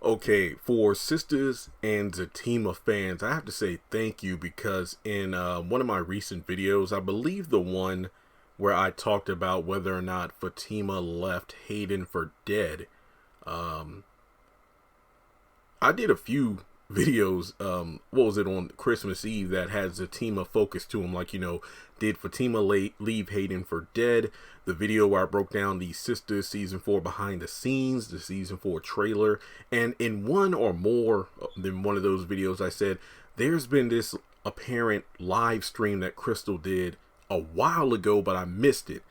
Okay, for Sistas and Fatima fans, I have to say thank you because in one of my recent videos, I believe the one where I talked about whether or not Fatima left Hayden for dead, um, I did a few videos, what was it, on Christmas Eve that had Fatima focused to him, like, did Fatima leave Hayden for dead? The video where I broke down the Sistas season 4 behind the scenes, the season 4 trailer, and in one or more than one of those videos I said there's been this apparent live stream that Crystal did a while ago, but I missed it.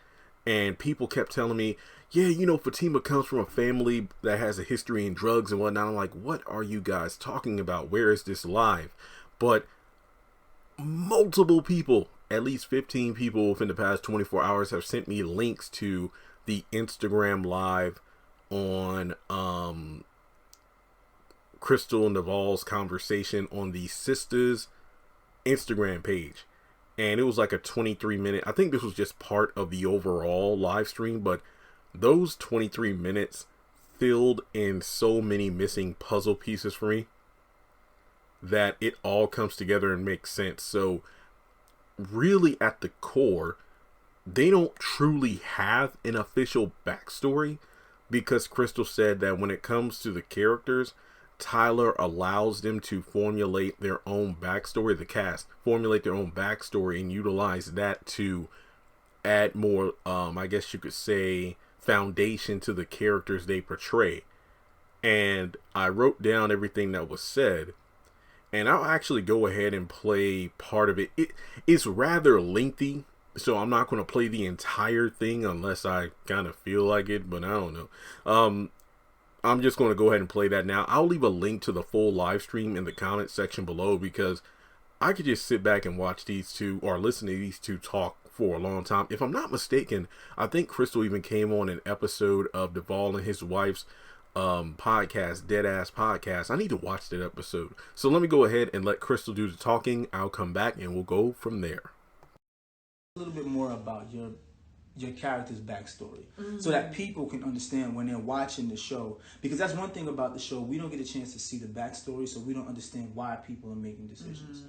And people kept telling me, yeah, Fatima comes from a family that has a history in drugs and whatnot. I'm like, what are you guys talking about? Where is this live? But multiple people, at least 15 people within the past 24 hours have sent me links to the Instagram live on Crystal and Naval's conversation on the Sistas Instagram page. And it was like a 23-minute, I think this was just part of the overall live stream, but those 23 minutes filled in so many missing puzzle pieces for me that it all comes together and makes sense. So really at the core, they don't truly have an official backstory because Crystal said that when it comes to the characters, Tyler allows them to formulate their own backstory, the cast formulate their own backstory and utilize that to add more, I guess you could say, foundation to the characters they portray. And I wrote down everything that was said, and I'll actually go ahead and play part of it. It's rather lengthy, so I'm not going to play the entire thing unless I kind of feel like it, but I don't know. I'm just going to go ahead and play that now. I'll leave a link to the full live stream in the comment section below because I could just sit back and watch these two or listen to these two talk for a long time. If I'm not mistaken, I think Crystal even came on an episode of Duvall and his wife's podcast, Dead Ass Podcast. I need to watch that episode. So let me go ahead and let Crystal do the talking. I'll come back and we'll go from there. A little bit more about your character's backstory so that people can understand when they're watching the show, because that's one thing about the show, we don't get a chance to see the backstory, so we don't understand why people are making decisions.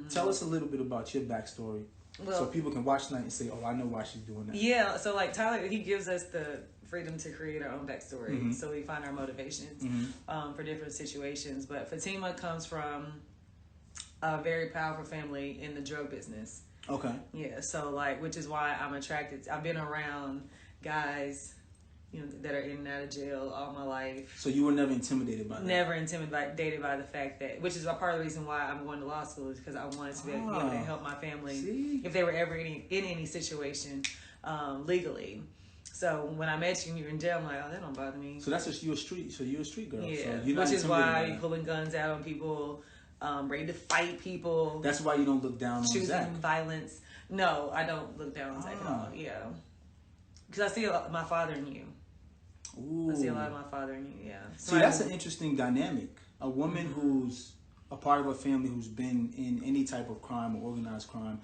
Tell us a little bit about your backstory, so people can watch tonight and say, oh, I know why she's doing that. Yeah, so like Tyler, he gives us the freedom to create our own backstory, so we find our motivations for different situations. But Fatima comes from a very powerful family in the drug business. Okay. Yeah, so like, which is why I'm attracted. I've been around guys, that are in and out of jail all my life. So you were never intimidated by that? Never intimidated by the fact that, which is a part of the reason why I'm going to law school, is because I wanted to be able to help my family if they were ever in any situation legally. So when I met you and you were in jail, I'm like, oh, that don't bother me. So that's just you're a street girl. Yeah, so you're which is why you're pulling guns out on people. Ready to fight people. That's why you don't look down on Zach. Violence. No, I don't look down on Zach at all. Yeah, because I see my father in you. Ooh. I see a lot of my father in you. Yeah. See, that's an interesting dynamic. A woman who's a part of a family who's been in any type of crime or organized crime.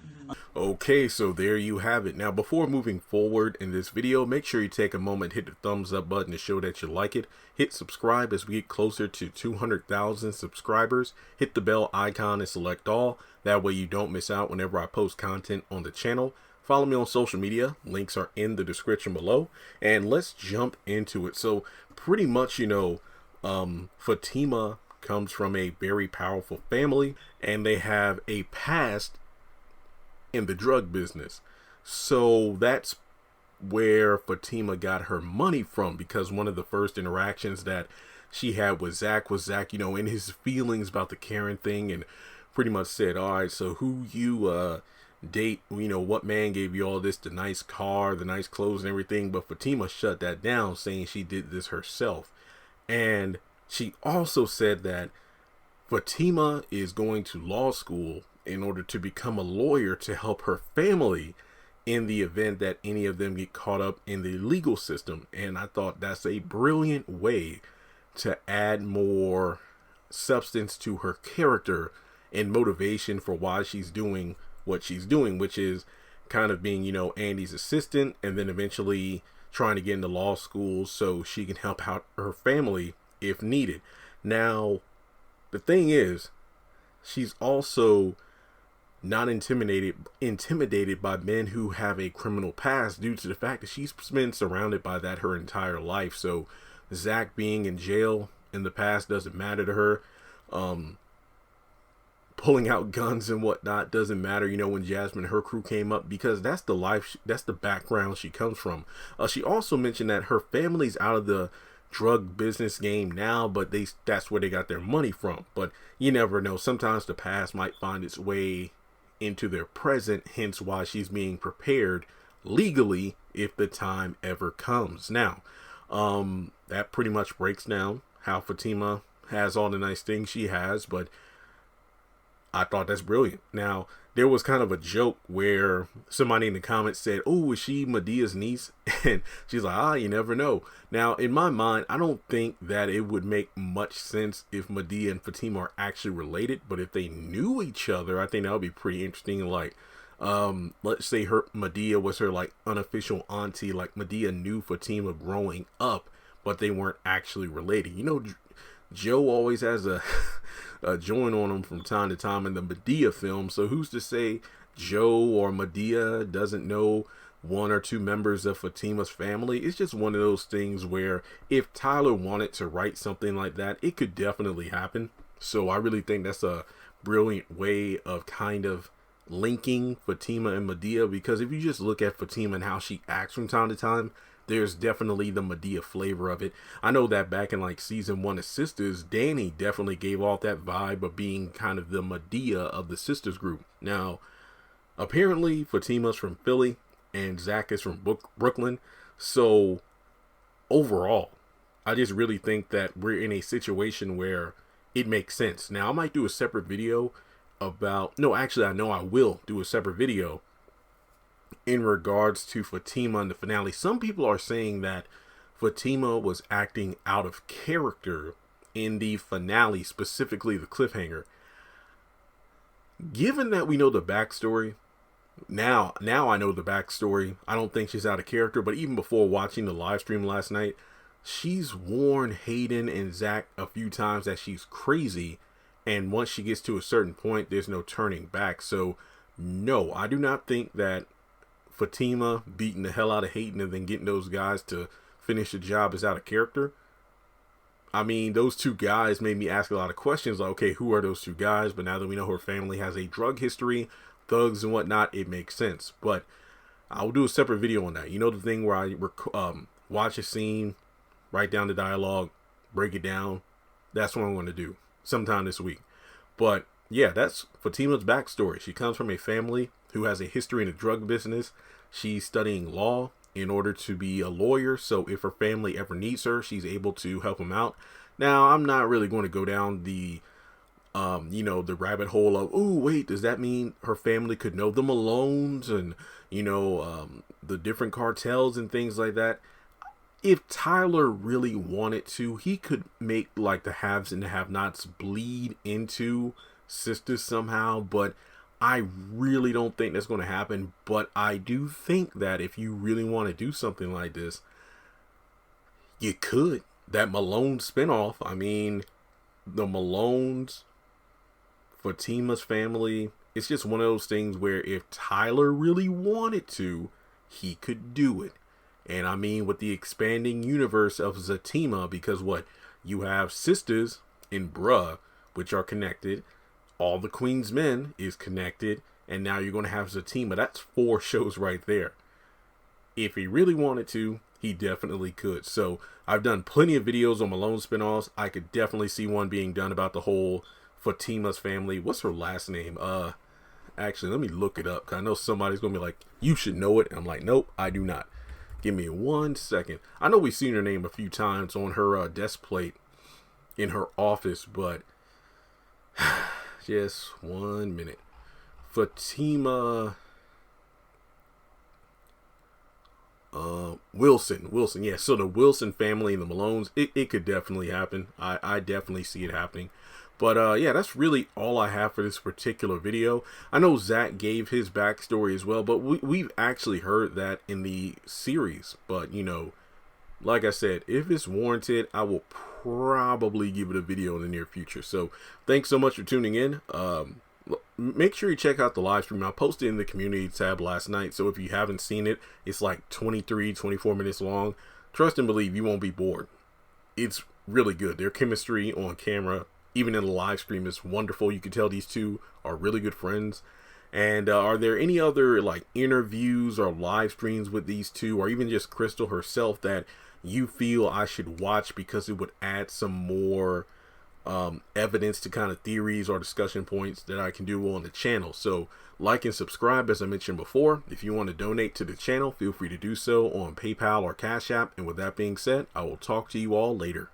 Okay, so there you have it. Now, before moving forward in this video, make sure you take a moment, hit the thumbs up button to show that you like it. Hit subscribe as we get closer to 200,000 subscribers. Hit the bell icon and select all. That way you don't miss out whenever I post content on the channel. Follow me on social media. Links are in the description below. And let's jump into it. So pretty much, Fatima comes from a very powerful family and they have a past in the drug business. So that's where Fatima got her money from, because one of the first interactions that she had with Zach was Zach, in his feelings about the Karen thing, and pretty much said, all right, so who you date, what man gave you all this, the nice car, the nice clothes and everything. But Fatima shut that down, saying she did this herself. And she also said that Fatima is going to law school in order to become a lawyer to help her family in the event that any of them get caught up in the legal system. And I thought that's a brilliant way to add more substance to her character and motivation for why she's doing what she's doing, which is kind of being, Andy's assistant and then eventually trying to get into law school so she can help out her family if needed. Now, the thing is, she's also not intimidated by men who have a criminal past due to the fact that she's been surrounded by that her entire life. So Zach being in jail in the past doesn't matter to her. Pulling out guns and whatnot doesn't matter, when Jasmine and her crew came up, because that's the life, that's the background she comes from. She also mentioned that her family's out of the drug business game now, but that's where they got their money from. But you never know. Sometimes the past might find its way into their present, hence why she's being prepared legally if the time ever comes. Now, that pretty much breaks down how Fatima has all the nice things she has, but I thought that's brilliant. Now, there was kind of a joke where somebody in the comments said, "Oh, is she Medea's niece?" And she's like, you never know. Now, in my mind, I don't think that it would make much sense if Medea and Fatima are actually related, but if they knew each other, I think that would be pretty interesting. Like, let's say Medea was her like unofficial auntie, like Medea knew Fatima growing up, but they weren't actually related. Joe always has a joint on him from time to time in the Medea film. So who's to say Joe or Medea doesn't know one or two members of Fatima's family? It's just one of those things where if Tyler wanted to write something like that, it could definitely happen. So I really think that's a brilliant way of kind of linking Fatima and Medea, because if you just look at Fatima and how she acts from time to time, there's definitely the Medea flavor of it. I know that back in like season 1 of Sistas, Danny definitely gave off that vibe of being kind of the Medea of the Sistas group. Now, apparently Fatima's from Philly and Zach is from Brooklyn. So overall, I just really think that we're in a situation where it makes sense. Now, I might do a separate video I know I will do a separate video in regards to Fatima in the finale. Some people are saying that Fatima was acting out of character in the finale, specifically the cliffhanger. Given that we know the backstory, now I know the backstory, I don't think she's out of character. But even before watching the live stream last night, she's warned Hayden and Zach a few times that she's crazy, and once she gets to a certain point, there's no turning back. So no, I do not think that Fatima beating the hell out of Hayden and then getting those guys to finish the job is out of character. I mean, those two guys made me ask a lot of questions, like, okay, who are those two guys? But now that we know her family has a drug history, thugs and whatnot, it makes sense. But I'll do a separate video on that. The thing where I watch a scene, write down the dialogue, break it down. That's what I'm going to do sometime this week. But yeah, that's Fatima's backstory. She comes from a family who has a history in the drug business. She's studying law in order to be a lawyer. So if her family ever needs her, she's able to help them out. Now, I'm not really going to go down the rabbit hole of, oh, wait, does that mean her family could know the Malones and, the different cartels and things like that? If Tyler really wanted to, he could make like the haves and the have-nots bleed into Sistas somehow, but I really don't think that's going to happen. But I do think that if you really want to do something like this, you could. That Malone spinoff, I mean, the Malones, Fatima's family, it's just one of those things where if Tyler really wanted to, he could do it. And I mean, with the expanding universe of Fatima, because you have Sistas in Bruh, which are connected. All the Queen's Men is connected. And now you're going to have Fatima. That's 4 shows right there. If he really wanted to, he definitely could. So I've done plenty of videos on Malone spinoffs. I could definitely see one being done about the whole Fatima's family. What's her last name? Actually, let me look it up, because I know somebody's going to be like, you should know it. And I'm like, nope, I do not. Give me 1 second. I know we've seen her name a few times on her desk plate in her office, but just 1 minute. Fatima Wilson. Yeah, so the Wilson family and the Malones, it could definitely happen. I definitely see it happening. But yeah, that's really all I have for this particular video. I know Zach gave his backstory as well, but we've actually heard that in the series. But, like I said, if it's warranted, I will probably give it a video in the near future. So thanks so much for tuning in. Make sure you check out the live stream. I posted in the community tab last night, so if you haven't seen it, it's like 24 minutes long. Trust and believe, you won't be bored. It's really good. Their chemistry on camera, even in the live stream, is wonderful. You can tell these two are really good friends. And are there any other like interviews or live streams with these two, or even just Crystal herself, that you feel I should watch because it would add some more evidence to kind of theories or discussion points that I can do on the channel? So like and subscribe, as I mentioned before. If you want to donate to the channel, feel free to do so on PayPal or Cash App. And with that being said, I will talk to you all later.